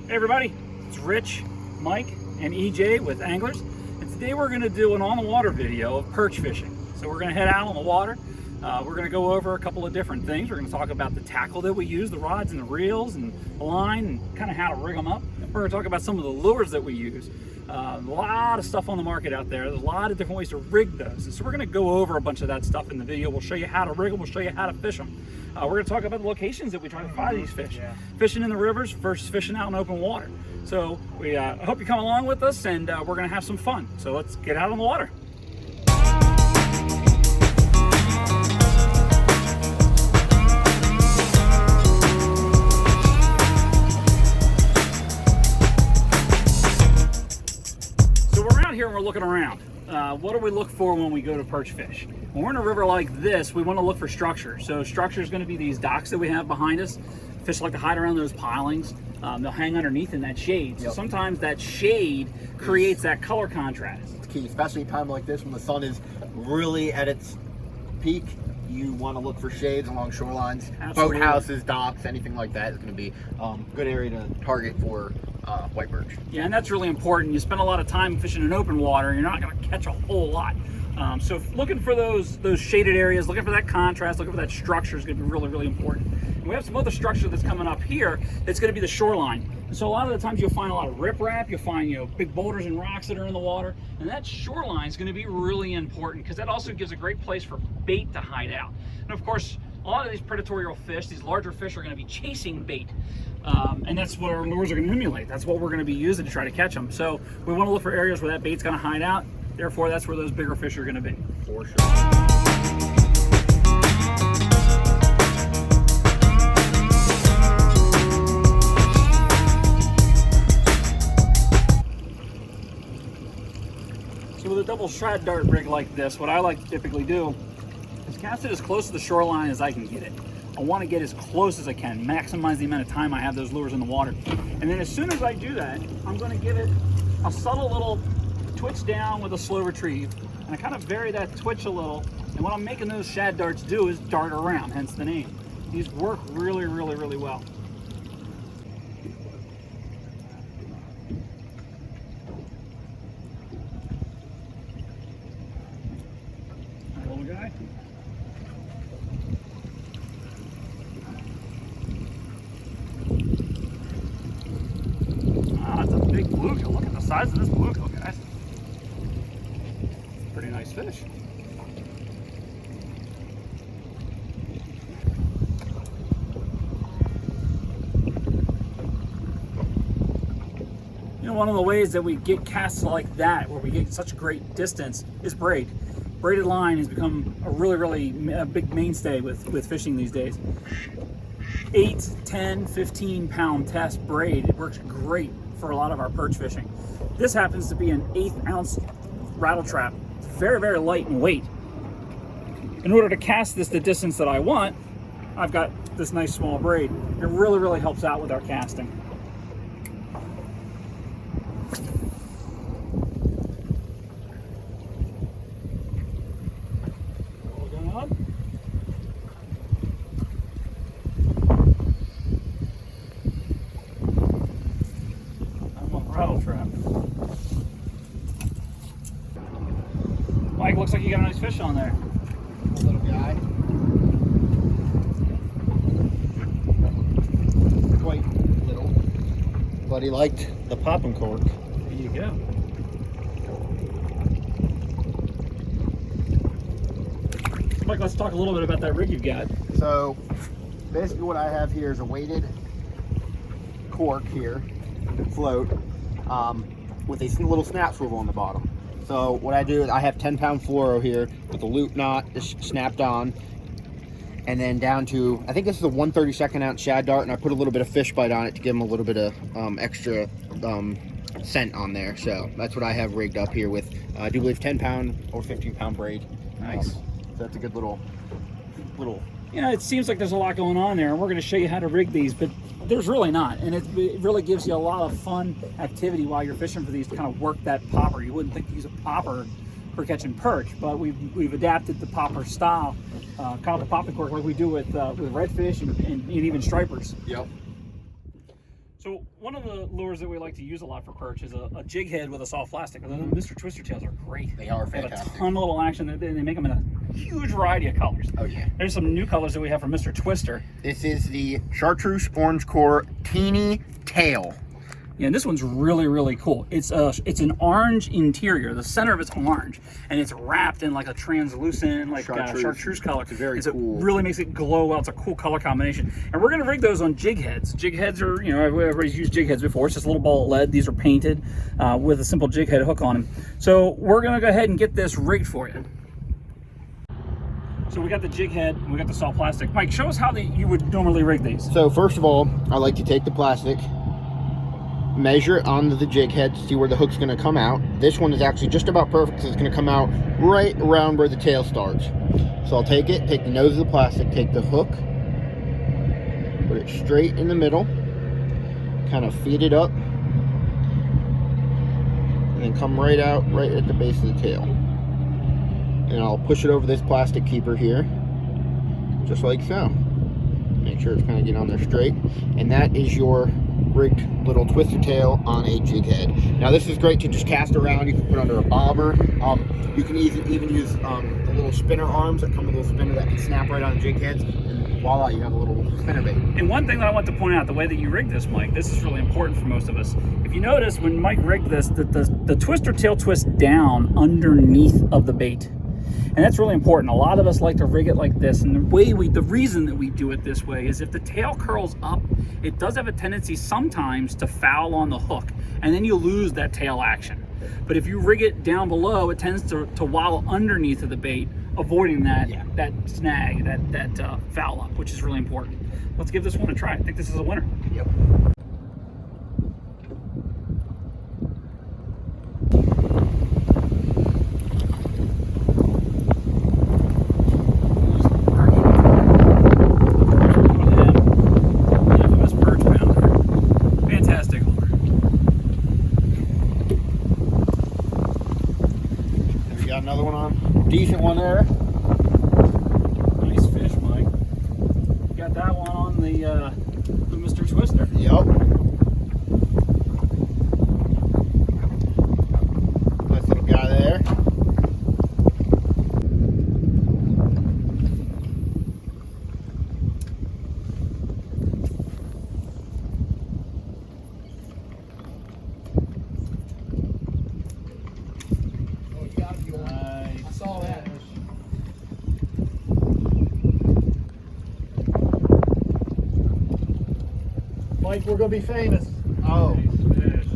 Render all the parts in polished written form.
Hey everybody, it's Rich, Mike, and EJ with Anglers, and today we're going to do an on-the-water video of perch fishing. So we're going to head out on the water. We're going to go over a couple of different things. We're going to talk about the tackle that we use, the rods and the reels and the line, and kind of how to rig them up. We're going to talk about some of the lures that we use. A lot of stuff on the market out there. There's a lot of different ways to rig those. And so we're going to go over a bunch of that stuff in the video. We'll show you how to rig them. We'll show you how to fish them. We're going to talk about the locations that we try to find these fish. Fishing in the rivers versus fishing out in open water. So we hope you come along with us, and we're going to have some fun. So let's get out on the water. Here and we're looking around. What do we look for when we go to perch fish? When we're in a river like this, we want to look for structure. So structure is going to be these docks that we have behind us. Fish like to hide around those pilings. They'll hang underneath in that shade. So sometimes that shade creates that color contrast. It's key, especially a time like this when the sun is really at its peak. You want to look for shades along shorelines, boathouses, docks, anything like that is going to be a good area to target for white perch. Yeah, and that's really important. You spend a lot of time fishing in open water, you're not going to catch a whole lot. So looking for those shaded areas, looking for that contrast, looking for that structure is going to be really, really important. And we have some other structure that's coming up here that's going to be the shoreline. And so a lot of the times you'll find a lot of riprap, you'll find big boulders and rocks that are in the water, and that shoreline is going to be really important because that also gives a great place for bait to hide out. And of course, a lot of these predatory fish, these larger fish, are going to be chasing bait. And that's what our lures are going to emulate. That's what we're going to be using to try to catch them. So we want to look for areas where that bait's going to hide out. Therefore, that's where those bigger fish are going to be. For sure. So with a double shad dart rig like this, what I like to typically do is cast it as close to the shoreline as I can get it. I want to get as close as I can, maximize the amount of time I have those lures in the water. And then as soon as I do that, I'm going to give it a subtle little twitch down with a slow retrieve. And I kind of vary that twitch a little. And what I'm making those shad darts do is dart around, hence the name. These work really, really, really well. All right, little guy. That's a big bluegill. Look at the size of this bluegill, guys. Pretty nice fish. You know, one of the ways that we get casts like that, where we get such a great distance, is braid. Braided line has become a really big mainstay with fishing these days. 8, 10, 15 pound test braid. It works great for a lot of our perch fishing. This happens to be an 1/8 ounce rattle trap. It's very, very light in weight. In order to cast this the distance that I want, I've got this nice small braid. It really, really helps out with our casting. Rattle trap. Mike, looks like you got a nice fish on there. Little guy. Quite little. But he liked the popping cork. There you go. Mike, let's talk a little bit about that rig you've got. So basically what I have here is a weighted cork here, float, with a little snap swivel on the bottom. So what I do is I have 10-pound fluoro here with a loop knot snapped on, and then down to, I think this is a 1/32 ounce shad dart, and I put a little bit of fish bite on it to give them a little bit of extra scent on there. So that's what I have rigged up here with, I do believe 10-pound or 15-pound braid. Nice. So that's a good little. You know, it seems like there's a lot going on there, and we're going to show you how to rig these, but there's really not. And it really gives you a lot of fun activity while you're fishing for these to kind of work that popper. You wouldn't think to use a popper for catching perch, but we've adapted the popper style, kind of the popping cork like we do with redfish and even stripers. Yep. So one of the lures that we like to use a lot for perch is a jig head with a soft plastic. The Mr. Twister tails are great. They are They have a fantastic. ton of little action. They make them in a huge variety of colors. Oh yeah. There's some new colors that we have from Mr. Twister. This is the Chartreuse Orange Core Teeny Tail. Yeah, and this one's really, really cool. It's an orange interior. The center of it's orange, and it's wrapped in like a translucent, like chartreuse color. It's very It cool. really makes it glow well. It's a cool color combination. And we're gonna rig those on jig heads. Jig heads are, you know, everybody's used jig heads before. It's just a little ball of lead. These are painted with a simple jig head hook on them. So we're gonna go ahead and get this rigged for you. So we got the jig head, and we got the soft plastic. Mike, show us how you would normally rig these. So first of all, I like to take the plastic, measure it onto the jig head to see where the hook's going to come out. This one is actually just about perfect because it's going to come out right around where the tail starts. So I'll take the nose of the plastic, take the hook, put it straight in the middle, kind of feed it up, and then come right out right at the base of the tail. And I'll push it over this plastic keeper here, just like so. Make sure it's kind of getting on there straight. And that is your rigged little twister tail on a jig head. Now this is great to just cast around. You can put under a bobber. You can even use the little spinner arms that come with a little spinner that can snap right on jig heads, and voila, you have a little spinner bait. And one thing that I want to point out, the way that you rig this, Mike, this is really important for most of us. If you notice, when Mike rigged this, the twister tail twists down underneath of the bait. And that's really important. A lot of us like to rig it like this, and the reason that we do it this way is if the tail curls up, it does have a tendency sometimes to foul on the hook, and then you lose that tail action. But if you rig it down below, it tends to wallow underneath of the bait, avoiding that snag, that foul up, which is really important. Let's give this one a try. I think this is a winner. Yep. Another one on. Decent one there. Nice fish, Mike. Got that one on the Mr. Twister. Yep. Nice little guy there. Mike, we're gonna be famous. Oh. Nice fish.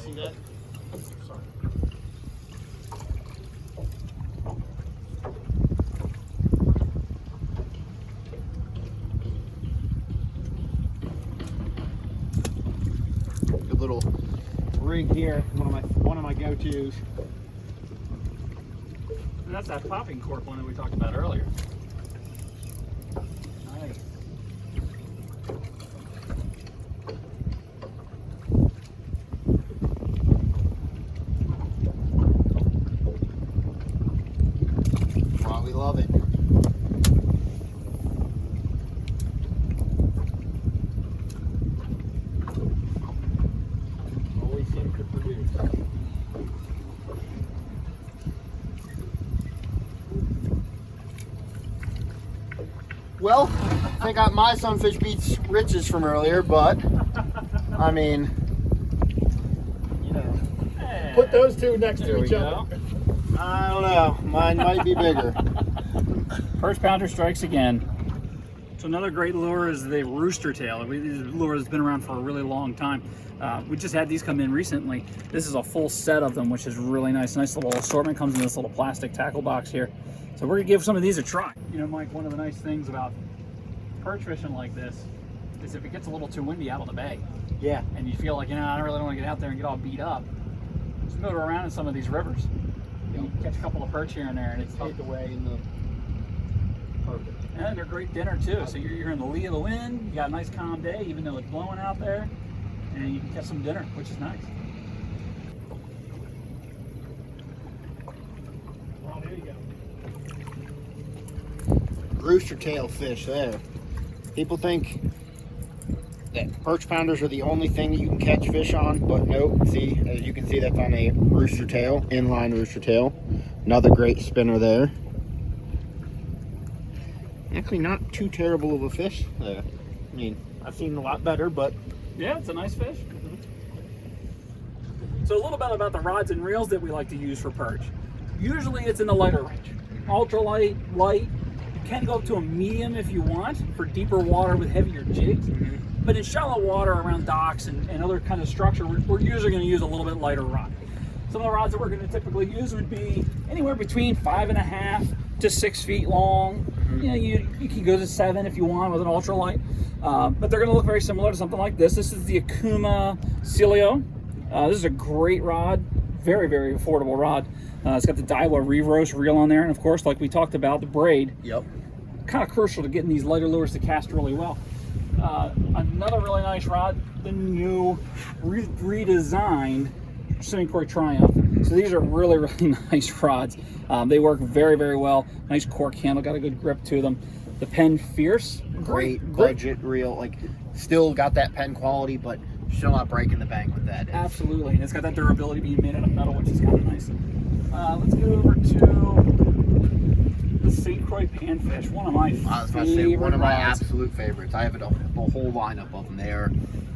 See that? Sorry. Good little rig here. One of my go-tos. And that's that popping cork one that we talked about earlier. Nice. Wow, we love it. Always seem to produce. Well, I think my sunfish beats Rich's from earlier, but I mean, you know, Put those two next There to we each other. go. I don't know. Mine might be bigger. Perch pounder strikes again. So another great lure is the rooster tail. This lure has been around for a really long time. We just had these come in recently. This is a full set of them, which is really nice. Nice little assortment. Comes in this little plastic tackle box here. So we're gonna give some of these a try. You know, Mike, one of the nice things about perch fishing like this is if it gets a little too windy out on the bay, Yeah. and you feel like, I really don't want to get out there and get all beat up, just motor around in some of these rivers. You catch a couple of perch here and there, and it's Tucked away in the perfect. and they're great dinner too. So you're in the lee of the wind. You got a nice calm day, even though it's blowing out there, and you can catch some dinner, which is nice. Oh, there you go. Rooster tail fish there. People think that perch pounders are the only thing that you can catch fish on, but nope. See, as you can see, that's on a rooster tail, inline rooster tail. Another great spinner there. Actually, not too terrible of a fish there. I mean, I've seen a lot better, but Yeah, it's a nice fish. So a little bit about the rods and reels that we like to use for perch. Usually it's in the lighter range. Ultralight, light. You can go up to a medium if you want for deeper water with heavier jigs. But in shallow water around docks and other kind of structure, we're usually going to use a little bit lighter rod. Some of the rods that we're going to typically use would be anywhere between 5.5 to 6 feet long. You can go to 7 if you want with an ultralight. But they're going to look very similar to something like this. This is the Akuma Celio. This is a great rod, very, very affordable rod. It's got the Daiwa Reverse reel on there, and of course, like we talked about, the braid. yep. Kind of crucial to getting these lighter lures to cast really well. Another really nice rod, the new redesigned St. Croix Triumph. So these are really, really nice rods. They work very, very well. Nice cork handle, got a good grip to them. The Penn Fierce, Great budget reel, like still got that pen quality, but still not breaking the bank with that. Absolutely, and it's got that durability being made out of metal, which is kind of nice. Let's go over to the St. Croix panfish, one of my I was about to say, one of my rods. absolute favorites. I have a whole lineup of them. They are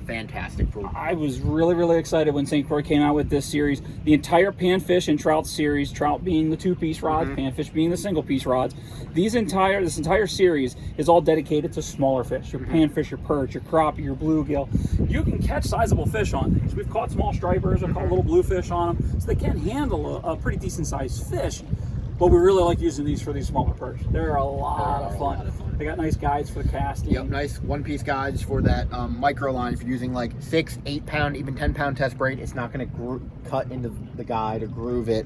fantastic for. I was really, really excited when St. Croix came out with this series. The entire panfish and trout series, trout being the 2-piece rods, panfish being the single-piece rods. This entire series is all dedicated to smaller fish. Your panfish, your perch, your crappie, your bluegill. You can catch sizable fish on these. We've caught small stripers, I've caught little bluefish on them, so they can handle a pretty decent-sized fish. But we really like using these for these smaller perch. They're a lot of fun. They got nice guides for the casting. Yep, nice one-piece guides for that micro line. If you're using like 6, 8 pound, even 10 pound test braid, it's not going to cut into the guide or groove it.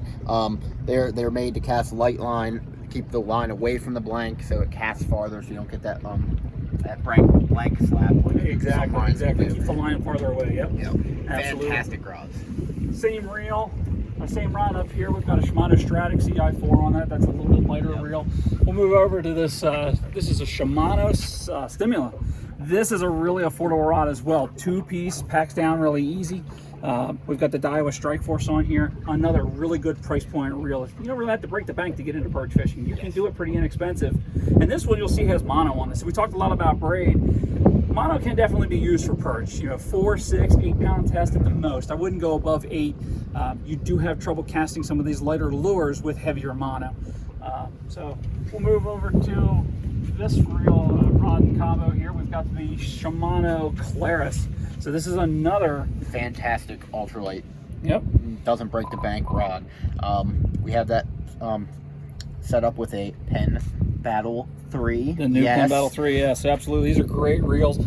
They're made to cast light line, keep the line away from the blank, so it casts farther, so you don't get that blank slap. Like Exactly. Keep the line farther away. Yep. Absolutely. Fantastic rods. Same reel. Same rod up here. We've got a Shimano Stratic CI4 on that. That's a little bit lighter reel. We'll move over to this. This is a Shimano Stimula. This is a really affordable rod as well. 2-piece, packs down really easy. We've got the Daiwa Strike Force on here. Another really good price point reel. You don't really have to break the bank to get into perch fishing. You can do it pretty inexpensive. And this one you'll see has mono on this. We talked a lot about braid. Mono can definitely be used for perch. 4, 6, 8 pound test at the most. I wouldn't go above 8. You do have trouble casting some of these lighter lures with heavier mono. So we'll move over to this reel rod and combo here. We've got the Shimano Claris. So this is another Fantastic ultralight. Yep. Doesn't break the bank rod. We have that set up with a Penn Battle 3. The new Penn Battle 3, yes, absolutely. These are great reels.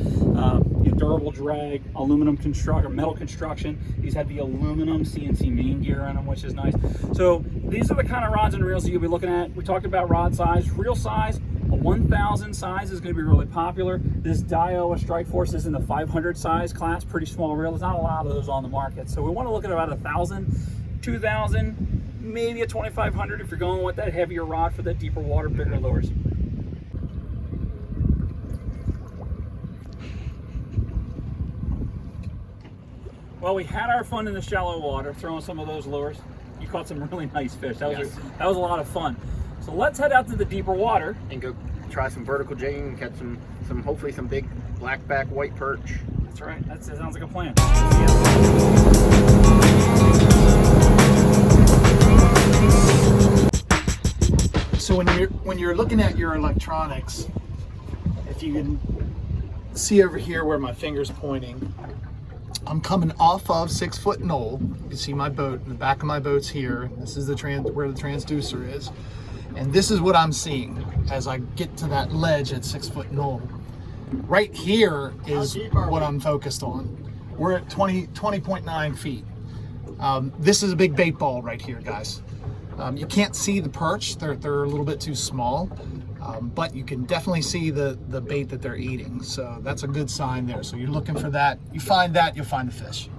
Durable drag, aluminum construction, metal construction. These have the aluminum CNC main gear on them, which is nice. So these are the kind of rods and reels that you'll be looking at. We talked about rod size, reel size. A 1000 size is going to be really popular. This Daiwa Strike Force is in the 500 size class, pretty small reel. There's not a lot of those on the market. So we want to look at about 1,000, 2,000, maybe a 2,500 if you're going with that heavier rod for that deeper water, bigger lures. Well, we had our fun in the shallow water, throwing some of those lures. You caught some really nice fish. That was a lot of fun. So let's head out to the deeper water and go try some vertical jigging and catch some hopefully some big blackback white perch. That's right. That sounds like a plan. So when you're looking at your electronics, if you can see over here where my finger's pointing, I'm coming off of 6 Foot Knoll. You can see my boat, the back of my boat's here. This is where the transducer is. And this is what I'm seeing as I get to that ledge at 6 Foot Knoll. Right here is what I'm focused on. We're at 20.9 feet. This is a big bait ball right here, guys. You can't see the perch, they're a little bit too small, but you can definitely see the bait that they're eating. So that's a good sign there. So you're looking for that. You find that, you'll find the fish.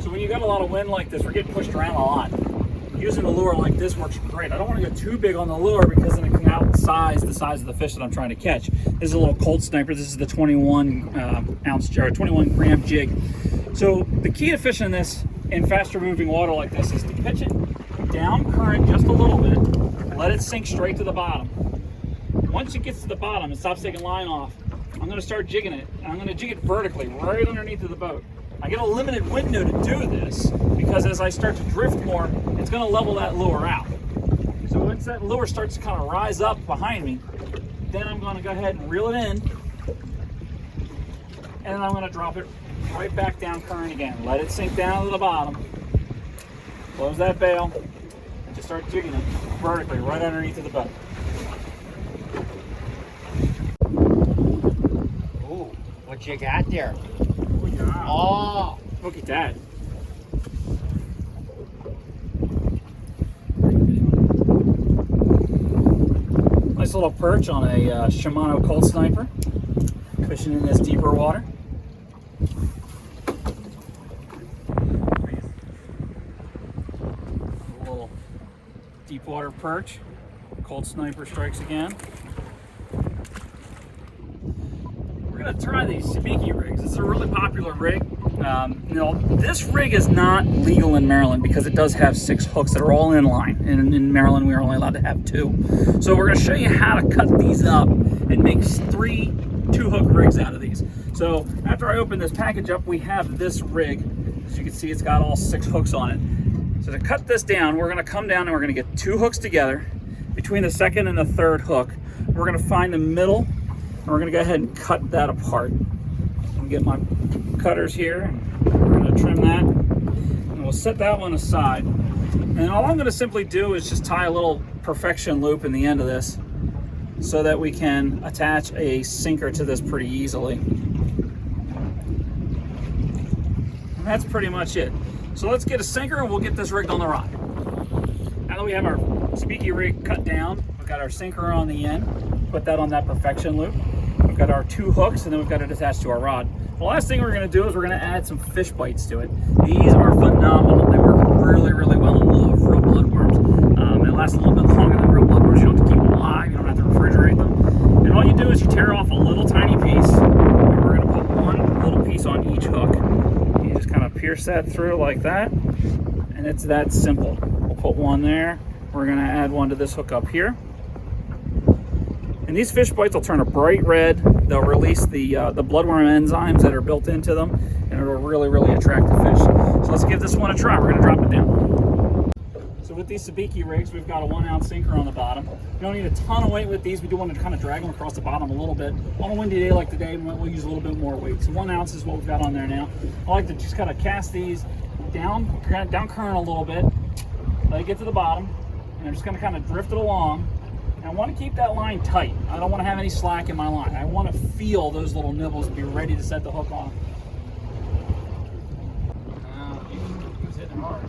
So when you got a lot of wind like this, we're getting pushed around a lot. Using a lure like this works great. I don't want to go too big on the lure because then it can outsize the size of the fish that I'm trying to catch. This is a little Cold Sniper. This is the 21 ounce or 21 gram jig. So the key to fishing this in faster moving water like this is to pitch it down current just a little bit, let it sink straight to the bottom. Once it gets to the bottom and stops taking line off, I'm going to start jigging it. I'm going to jig it vertically right underneath of the boat. I get a limited window to do this because as I start to drift more, it's going to level that lure out. So once that lure starts to kind of rise up behind me, then I'm going to go ahead and reel it in, and then I'm going to drop it right back down current again. Let it sink down to the bottom, close that bail, and just start jigging it vertically right underneath of the boat. Ooh, what you got there? Oh, yeah. Oh, Look at that. Nice little perch on a Shimano Cold Sniper, fishing in this deeper water. A little deep water perch. Cold Sniper strikes again. We're gonna try these sabiki rigs. This is a really popular rig. This rig is not legal in Maryland because it does have 6 hooks that are all in line. And in Maryland, we are only allowed to have 2. So we're gonna show you how to cut these up and make 3 2-hook rigs out of these. So after I open this package up, we have this rig. As you can see, it's got all 6 hooks on it. So to cut this down, we're gonna come down and we're gonna get 2 hooks together. Between the second and the third hook, we're gonna find the middle, and we're gonna go ahead and cut that apart. I'm gonna get my cutters here, and we're gonna trim that, and we'll set that one aside. And all I'm gonna simply do is just tie a little perfection loop in the end of this so that we can attach a sinker to this pretty easily. And that's pretty much it. So let's get a sinker and we'll get this rigged on the rod. Now that we have our sabiki rig cut down, we've got our sinker on the end, put that on that perfection loop. We've got our 2 hooks, and then we've got it attached to our rod. The last thing we're gonna do is we're gonna add some fish bites to it. These are phenomenal. They work really, really well in lieu of real bloodworms. They last a little bit longer than real bloodworms. You don't have to keep them alive, you don't have to refrigerate them. And all you do is you tear off a little tiny piece, and we're gonna put one little piece on each hook. You just kind of pierce that through like that, and it's that simple. We'll put one there. We're gonna add one to this hook up here. And these fish bites will turn a bright red. They'll release the bloodworm enzymes that are built into them, and it'll really, really attract the fish. So let's give this one a try. We're gonna drop it down. So with these sabiki rigs, we've got a 1 ounce sinker on the bottom. We don't need a ton of weight with these. We do want to kind of drag them across the bottom a little bit. On a windy day like today, we'll use a little bit more weight. So 1 ounce is what we've got on there now. I like to just kind of cast these down current a little bit. Let it get to the bottom, and I'm just gonna kind of drift it along. And I want to keep that line tight. I don't want to have any slack in my line. I want to feel those little nibbles and be ready to set the hook on. He was hitting hard.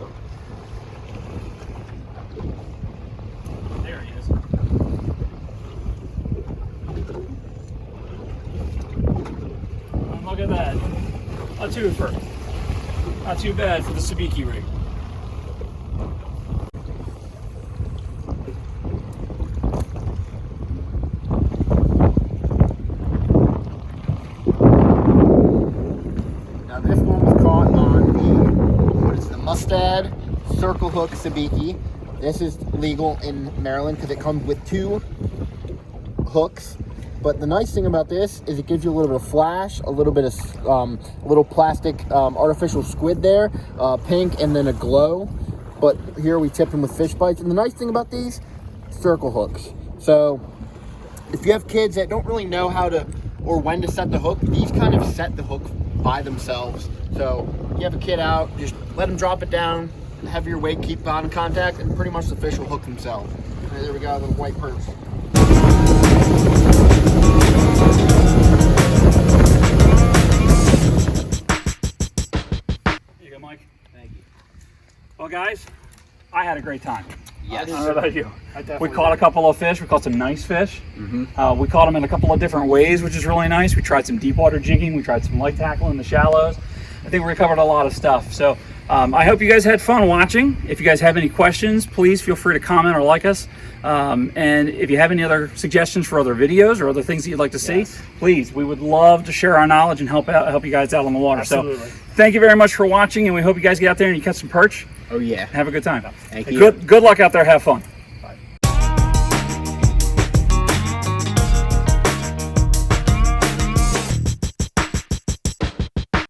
There he is. And look at that. Not too bad for the sabiki rig. Circle hook sabiki. This is legal in Maryland because it comes with 2 hooks. But the nice thing about this is it gives you a little bit of flash, a little bit of little plastic artificial squid there, pink, and then a glow. But here we tip them with fish bites. And the nice thing about these, circle hooks. So if you have kids that don't really know how to or when to set the hook, these kind of set the hook by themselves. So you have a kid out, just let them drop it down, have your weight keep on contact, and pretty much the fish will hook themselves. And there we go, the white perch. Mike. Thank you. Well, guys, I had a great time. Yes. I don't know about you. I We definitely caught a couple of fish. We caught some nice fish. We caught them in a couple of different ways, which is really nice. We tried some deep water jigging. We tried some light tackle in the shallows. I think we covered a lot of stuff. So I hope you guys had fun watching. If you guys have any questions, please feel free to comment or like us. And if you have any other suggestions for other videos or other things that you'd like to see, please, we would love to share our knowledge and help you guys out on the water. Absolutely. So thank you very much for watching, and we hope you guys get out there and you catch some perch. Oh yeah. Have a good time. Thank you. Good luck out there. Have fun.